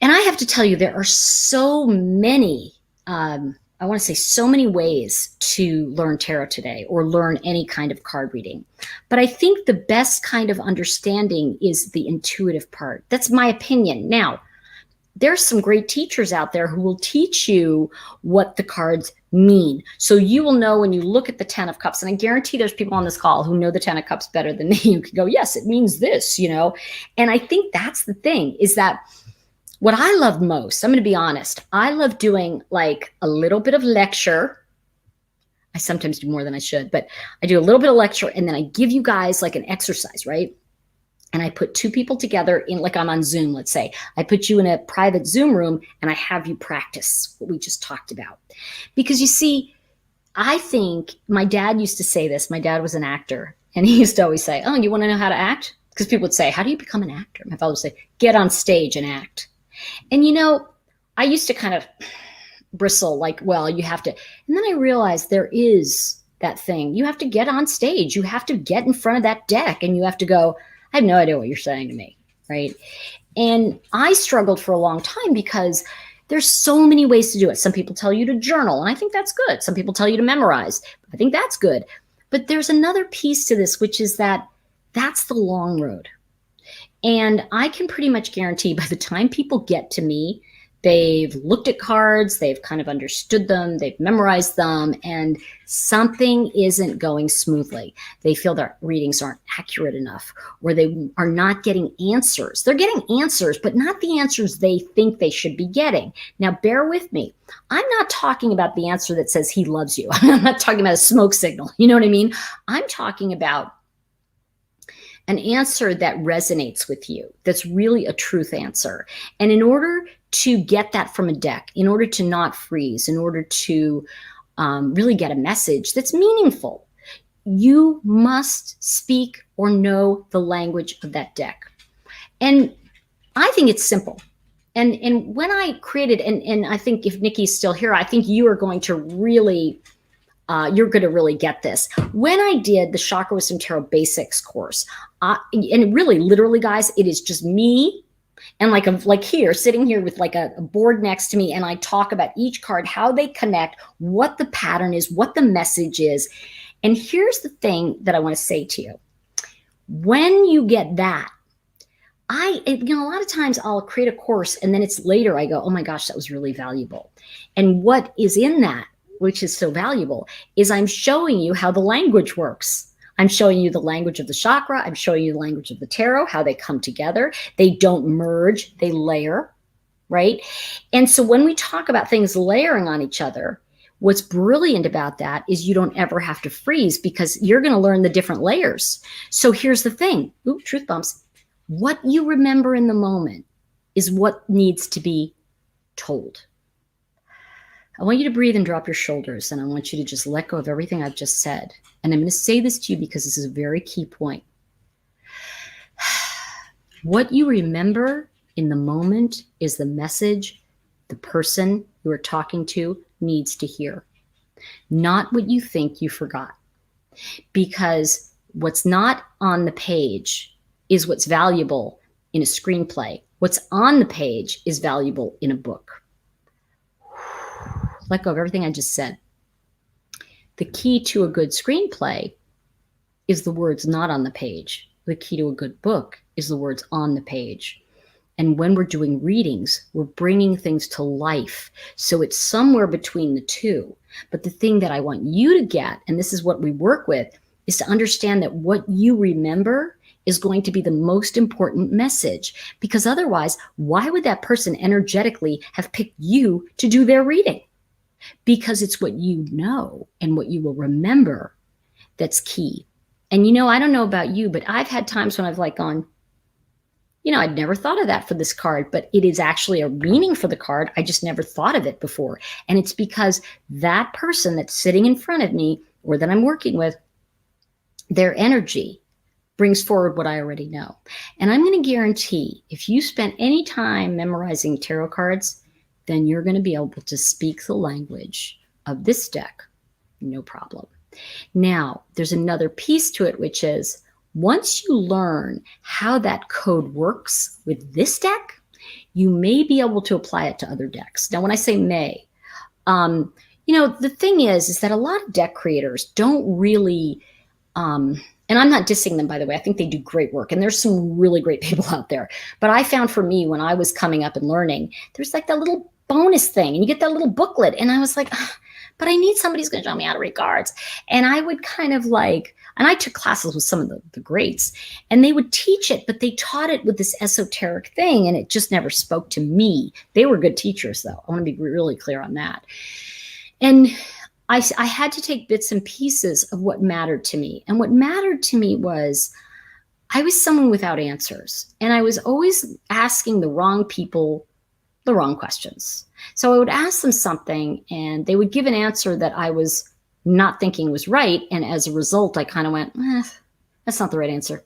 And I have to tell you, there are so many, I want to say so many ways to learn tarot today, or learn any kind of card reading. But I think the best kind of understanding is the intuitive part. That's my opinion. Now, there's some great teachers out there who will teach you what the cards mean. So you will know when you look at the 10 of Cups, and I guarantee there's people on this call who know the 10 of Cups better than me. You can go, yes, it means this, And I think that's the thing, is that what I love most, I'm going to be honest, I love doing like a little bit of lecture. I sometimes do more than I should, but I do a little bit of lecture, and then I give you guys like an exercise, right? And I put two people together in, like I'm on Zoom, let's say. I put you in a private Zoom room and I have you practice what we just talked about. Because you see, I think my dad used to say this. My dad was an actor, and he used to always say, oh, you want to know how to act? Because people would say, how do you become an actor? My father would say, get on stage and act. And I used to kind of bristle like, well, you have to. And then I realized there is that thing. You have to get on stage. You have to get in front of that deck, and you have to go, I have no idea what you're saying to me, right? And I struggled for a long time because there's so many ways to do it. Some people tell you to journal, and I think that's good. Some people tell you to memorize. I think that's good. But there's another piece to this, which is that that's the long road. And I can pretty much guarantee by the time people get to me, They've looked at cards, they've kind of understood them, they've memorized them, and something isn't going smoothly. They feel their readings aren't accurate enough, or they are not getting answers. They're getting answers, but not the answers they think they should be getting. Now, bear with me. I'm not talking about the answer that says he loves you. I'm not talking about a smoke signal. You know what I mean? I'm talking about an answer that resonates with you, that's really a truth answer. And in order to get that from a deck, in order to not freeze, in order to really get a message that's meaningful, you must speak or know the language of that deck. And I think it's simple. And when I created, and I think if Nikki's still here, I think you are going to really you're going to really get this. When I did the Chakra Wisdom Tarot Basics course, and really, literally, guys, it is just me and like here, sitting here with like a board next to me, and I talk about each card, how they connect, what the pattern is, what the message is. And here's the thing that I want to say to you. When you get that, a lot of times I'll create a course and then it's later I go, oh my gosh, that was really valuable. And what is in that, which is so valuable, is I'm showing you how the language works. I'm showing you the language of the chakra. I'm showing you the language of the tarot, how they come together. They don't merge, they layer, right? And so when we talk about things layering on each other, what's brilliant about that is you don't ever have to freeze because you're going to learn the different layers. So here's the thing. Ooh, truth bumps. What you remember in the moment is what needs to be told. I want you to breathe and drop your shoulders, and I want you to just let go of everything I've just said. And I'm going to say this to you because this is a very key point. What you remember in the moment is the message the person you are talking to needs to hear, not what you think you forgot. Because what's not on the page is what's valuable in a screenplay. What's on the page is valuable in a book. Let go of everything I just said. The key to a good screenplay is the words not on the page. The key to a good book is the words on the page. And when we're doing readings, we're bringing things to life. So it's somewhere between the two. But the thing that I want you to get, and this is what we work with, is to understand that what you remember is going to be the most important message. Because otherwise, why would that person energetically have picked you to do their reading? Because it's what you know and what you will remember that's key. And I don't know about you, but I've had times when I've gone, I'd never thought of that for this card, but it is actually a meaning for the card. I just never thought of it before. And it's because that person that's sitting in front of me or that I'm working with, their energy brings forward what I already know. And I'm going to guarantee if you spend any time memorizing tarot cards, then you're going to be able to speak the language of this deck, no problem. Now, there's another piece to it, which is once you learn how that code works with this deck, you may be able to apply it to other decks. Now, when I say may, the thing is that a lot of deck creators don't really, and I'm not dissing them, by the way. I think they do great work. And there's some really great people out there. But I found for me, when I was coming up and learning, there's that little bonus thing. And you get that little booklet. And I was like, but I need somebody who's going to show me how to read cards. And I would kind of and I took classes with some of the greats. And they would teach it, but they taught it with this esoteric thing. And it just never spoke to me. They were good teachers, though. I want to be really clear on that. And I had to take bits and pieces of what mattered to me. And what mattered to me was I was someone without answers. And I was always asking the wrong people the wrong questions. So I would ask them something and they would give an answer that I was not thinking was right. And as a result, I kind of went, that's not the right answer.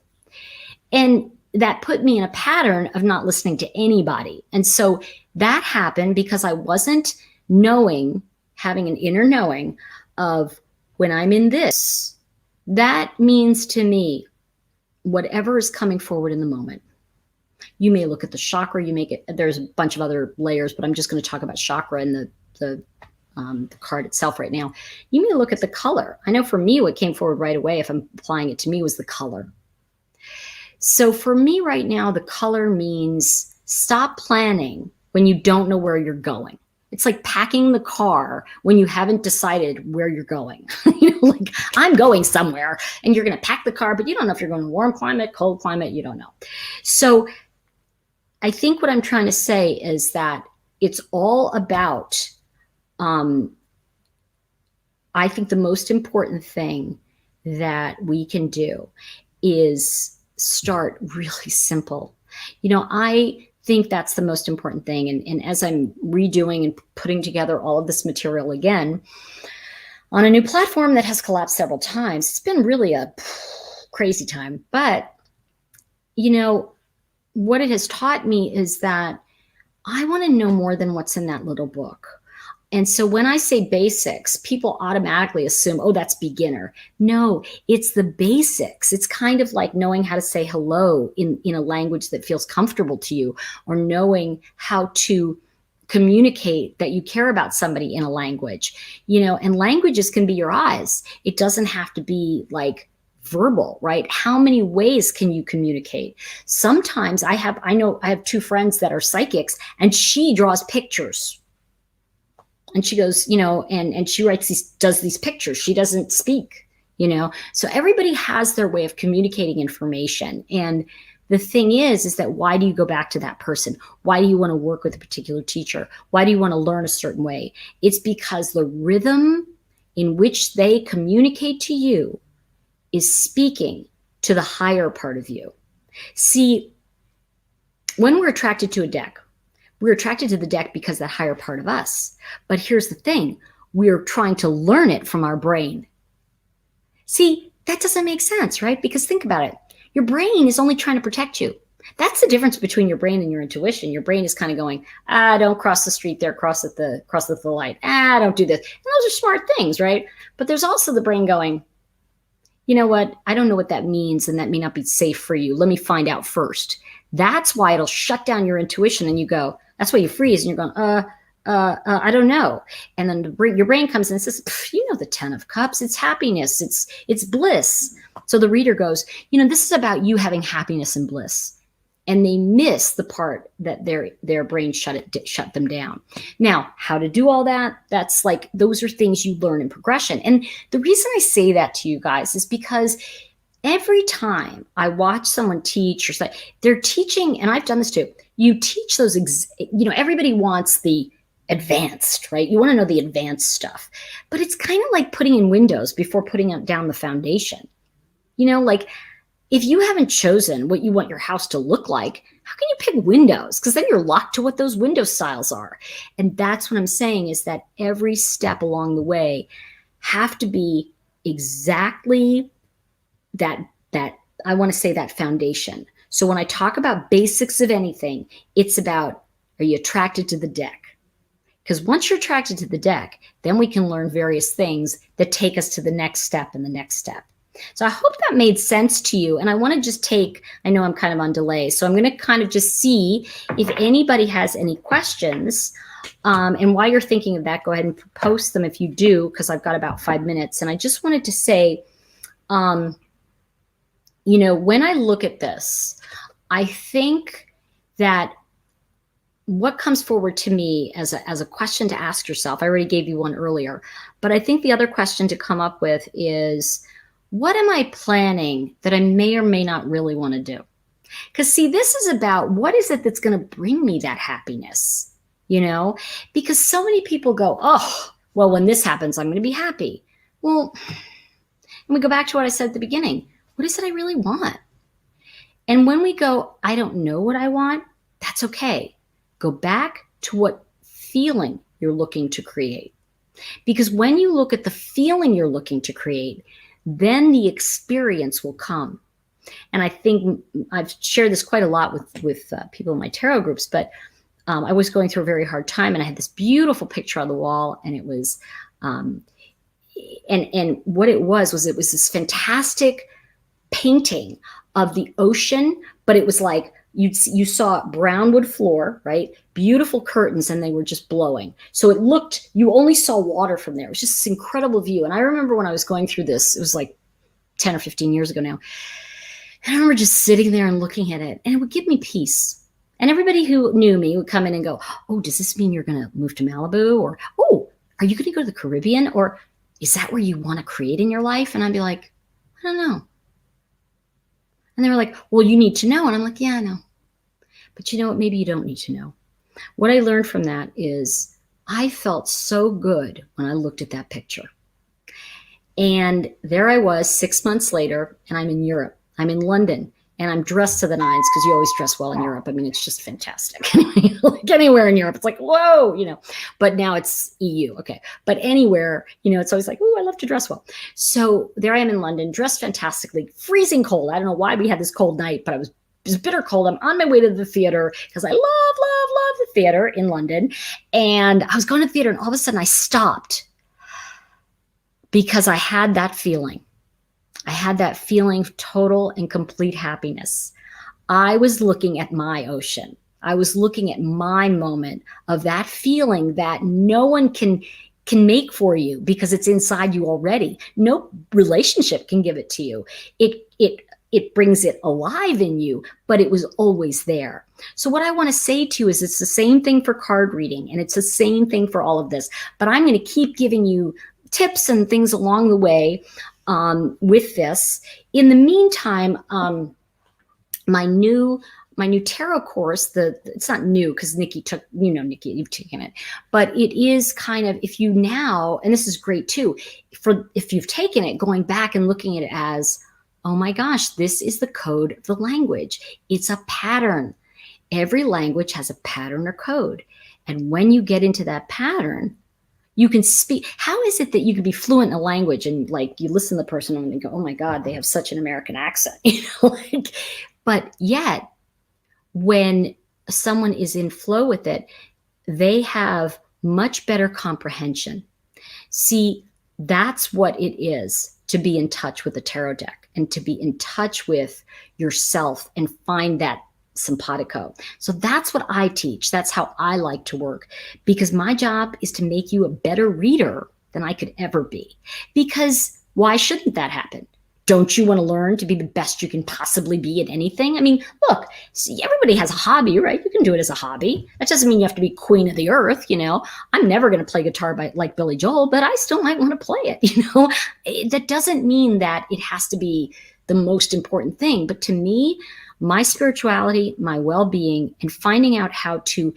And that put me in a pattern of not listening to anybody. And so that happened because I wasn't having an inner knowing of when I'm in this, that means to me, whatever is coming forward in the moment. You may look at the chakra, there's a bunch of other layers, but I'm just going to talk about chakra and the card itself right now. You may look at the color. I know for me, what came forward right away, if I'm applying it to me, was the color. So for me right now, the color means stop planning when you don't know where you're going. It's like packing the car when you haven't decided where you're going. Like, I'm going somewhere, and you're going to pack the car, but you don't know if you're going to warm climate, cold climate, you don't know. So I think what I'm trying to say is that it's all about, I think the most important thing that we can do is start really simple. I think that's the most important thing. And as I'm redoing and putting together all of this material again on a new platform that has collapsed several times, it's been really a crazy time. But, what it has taught me is that I want to know more than what's in that little book. And so when I say basics, people automatically assume, oh, that's beginner. No, it's the basics. It's kind of like knowing how to say hello in a language that feels comfortable to you, or knowing how to communicate that you care about somebody in a language, and languages can be your eyes. It doesn't have to be like verbal, right? How many ways can you communicate? Sometimes I have two friends that are psychics, and she draws pictures. And she goes, and she does these pictures. She doesn't speak, So everybody has their way of communicating information. And the thing is that why do you go back to that person? Why do you want to work with a particular teacher? Why do you want to learn a certain way? It's because the rhythm in which they communicate to you is speaking to the higher part of you. See, when we're attracted to a deck, we're attracted to the deck because that higher part of us. But here's the thing, we're trying to learn it from our brain. See, that doesn't make sense, right? Because think about it. Your brain is only trying to protect you. That's the difference between your brain and your intuition. Your brain is kind of going, don't cross the street there, cross at the light. Don't do this. And those are smart things, right? But there's also the brain going, you know what? I don't know what that means, and that may not be safe for you. Let me find out first. That's why it'll shut down your intuition, and you go, that's why you freeze, and you're going, I don't know. And then your brain comes in and says, the 10 of Cups, it's happiness, it's bliss. So the reader goes, this is about you having happiness and bliss. And they miss the part that their brain shut them down. Now, how to do all that? That's like, those are things you learn in progression. And the reason I say that to you guys is because every time I watch someone teach, or they're teaching, and I've done this too, you teach those, everybody wants the advanced, right? You want to know the advanced stuff. But it's kind of like putting in windows before putting down the foundation. Like, if you haven't chosen what you want your house to look like, how can you pick windows? Because then you're locked to what those window styles are. And that's what I'm saying, is that every step along the way have to be exactly that I want to say that foundation. So when I talk about basics of anything, it's about, are you attracted to the deck? Because once you're attracted to the deck, then we can learn various things that take us to the next step and the next step. So I hope that made sense to you. And I want to just I know I'm kind of on delay, so I'm going to kind of just see if anybody has any questions. And while you're thinking of that, go ahead and post them if you do, because I've got about 5 minutes. And I just wanted to say, when I look at this, I think that what comes forward to me as a question to ask yourself, I already gave you one earlier, but I think the other question to come up with is, what am I planning that I may or may not really want to do? Because see, this is about, what is it that's going to bring me that happiness? Because so many people go, oh, well, when this happens, I'm going to be happy. Well, and we go back to what I said at the beginning. What is it I really want? And when we go, I don't know what I want, that's okay. Go back to what feeling you're looking to create. Because when you look at the feeling you're looking to create, then the experience will come. And I think I've shared this quite a lot with people in my tarot groups, but I was going through a very hard time, and I had this beautiful picture on the wall, and it was, and what it was this fantastic painting of the ocean, but it was like, you saw brown wood floor, right? Beautiful curtains, and they were just blowing. So it looked, you only saw water from there. It was just this incredible view. And I remember when I was going through this, it was like 10 or 15 years ago now. And I remember just sitting there and looking at it, and it would give me peace. And everybody who knew me would come in and go, oh, does this mean you're going to move to Malibu? Or, oh, are you going to go to the Caribbean? Or is that where you want to create in your life? And I'd be like, I don't know. And they were like, well, you need to know. And I'm like, yeah, I know. But you know what? Maybe you don't need to know. What I learned from that is I felt so good when I looked at that picture. And there I was 6 months later, and I'm in Europe. I'm in London, and I'm dressed to the nines because you always dress well in Europe. I mean, it's just fantastic. Like anywhere in Europe, it's like, whoa, but now it's EU. Okay. But anywhere, it's always like, oh, I love to dress well. So there I am in London, dressed fantastically, freezing cold. I don't know why we had this cold night, but it was bitter cold. I'm on my way to the theater because I love the theater in London. And I was going to the theater, and all of a sudden I stopped because I had that feeling. I had that feeling of total and complete happiness. I was looking at my ocean. I was looking at my moment of that feeling that no one can make for you because it's inside you already. No relationship can give it to you. It brings it alive in you, but it was always there. So what I want to say to you is it's the same thing for card reading, and it's the same thing for all of this. But I'm going to keep giving you tips and things along the way with this. In the meantime, my new tarot course, it's not new because Nikki took, Nikki, you've taken it, but it is kind of, if you now, and this is great too, if you've taken it, going back and looking at it as, oh my gosh, this is the code of the language. It's a pattern. Every language has a pattern or code. And when you get into that pattern, you can speak. How is it that you can be fluent in a language and like you listen to the person and you go, oh my God, they have such an American accent, but yet when someone is in flow with it, they have much better comprehension. See, that's what it is to be in touch with the tarot deck and to be in touch with yourself and find that simpatico. So that's what I teach. That's how I like to work, because my job is to make you a better reader than I could ever be. Because why shouldn't that happen? Don't you want to learn to be the best you can possibly be at anything? I mean, look, see, everybody has a hobby, right? You can do it as a hobby. That doesn't mean you have to be queen of the earth, I'm never going to play guitar like Billy Joel, but I still might want to play it, That doesn't mean that it has to be the most important thing. But to me, my spirituality, my well-being, and finding out how to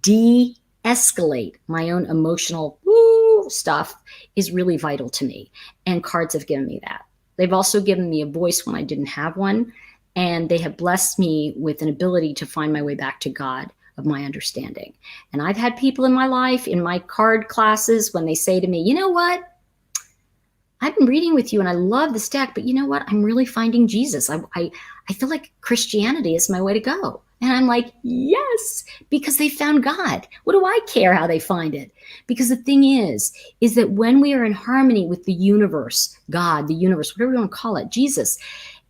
de-escalate my own emotional stuff is really vital to me. And cards have given me that. They've also given me a voice when I didn't have one, and they have blessed me with an ability to find my way back to God of my understanding. And I've had people in my life, in my card classes, when they say to me, you know what? I've been reading with you and I love this deck, but you know what? I'm really finding Jesus. I feel like Christianity is my way to go. And I'm like, yes, because they found God. What do I care how they find it? Because the thing is that when we are in harmony with the universe, God, the universe, whatever you want to call it, Jesus,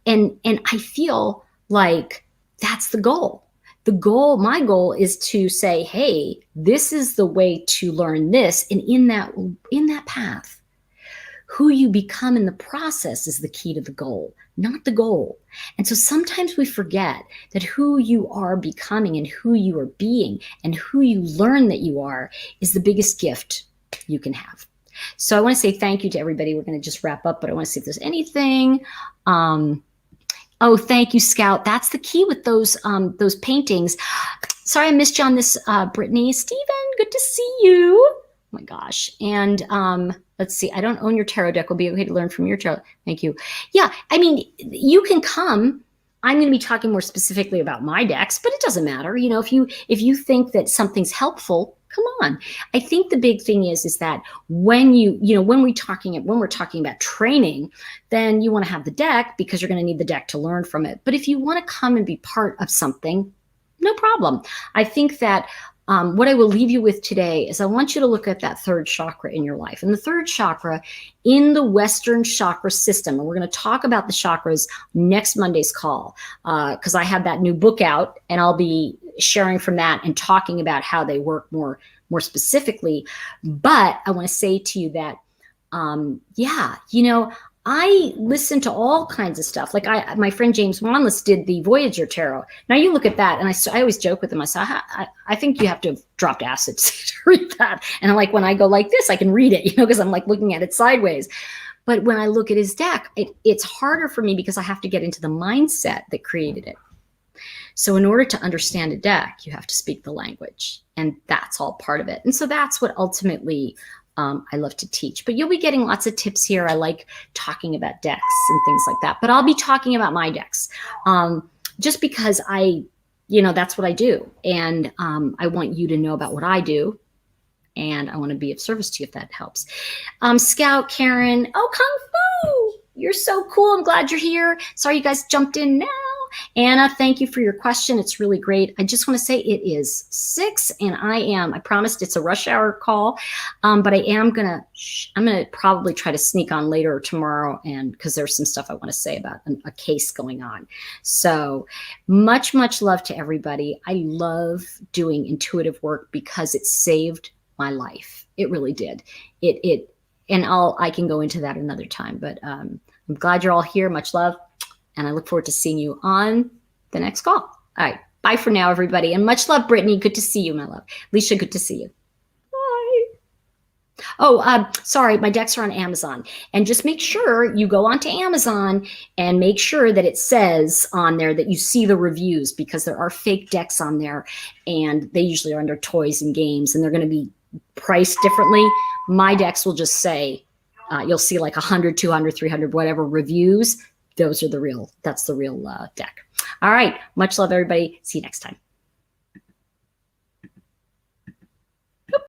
and I feel like that's the goal. My goal is to say, hey, this is the way to learn this. And in that path, who you become in the process is the key to the goal, not the goal. And so sometimes we forget that who you are becoming and who you are being and who you learn that you are is the biggest gift you can have. So I want to say thank you to everybody. We're going to just wrap up, but I want to see if there's anything. Oh, thank you, Scout. That's the key with those paintings. Sorry, I missed you on this, Brittany. Stephen, good to see you. Oh my gosh. And let's see. I don't own your tarot deck. Will be okay to learn from your tarot. Thank you. Yeah. I mean, you can come. I'm going to be talking more specifically about my decks, but it doesn't matter. If you think that something's helpful, come on. I think the big thing is that when when we're talking about training, then you want to have the deck because you're going to need the deck to learn from it. But if you want to come and be part of something, no problem. I think that what I will leave you with today is I want you to look at that third chakra in your life. And the third chakra in the Western chakra system, and we're going to talk about the chakras next Monday's call, because I have that new book out and I'll be sharing from that and talking about how they work more specifically. But I want to say to you that, I listen to all kinds of stuff. Like my friend James Wanless did the Voyager Tarot. Now you look at that, and I always joke with him. I say, I think you have to have dropped acid to read that. And I'm like, when I go like this, I can read it, because I'm like looking at it sideways. But when I look at his deck, it's harder for me because I have to get into the mindset that created it. So in order to understand a deck, you have to speak the language, and that's all part of it. And so that's what ultimately I love to teach. But you'll be getting lots of tips here. I like talking about decks and things like that. But I'll be talking about my decks just because that's what I do. And I want you to know about what I do. And I want to be of service to you if that helps. Scout, Karen, oh, Kung Fu, you're so cool. I'm glad you're here. Sorry you guys jumped in now. Anna, thank you for your question. It's really great. I just want to say it is 6 and I promised it's a rush hour call, but I'm going to probably try to sneak on later or tomorrow, and because there's some stuff I want to say about a case going on. So much, much love to everybody. I love doing intuitive work because it saved my life. It really did. And I can go into that another time, but I'm glad you're all here. Much love. And I look forward to seeing you on the next call. All right. Bye for now, everybody. And much love, Brittany. Good to see you, my love. Alicia, good to see you. Bye. Oh, sorry. My decks are on Amazon. And just make sure you go onto Amazon and make sure that it says on there that you see the reviews, because there are fake decks on there. And they usually are under toys and games. And they're going to be priced differently. My decks will just say, you'll see like 100, 200, 300, whatever reviews. That's the real deck. All right. Much love, everybody. See you next time.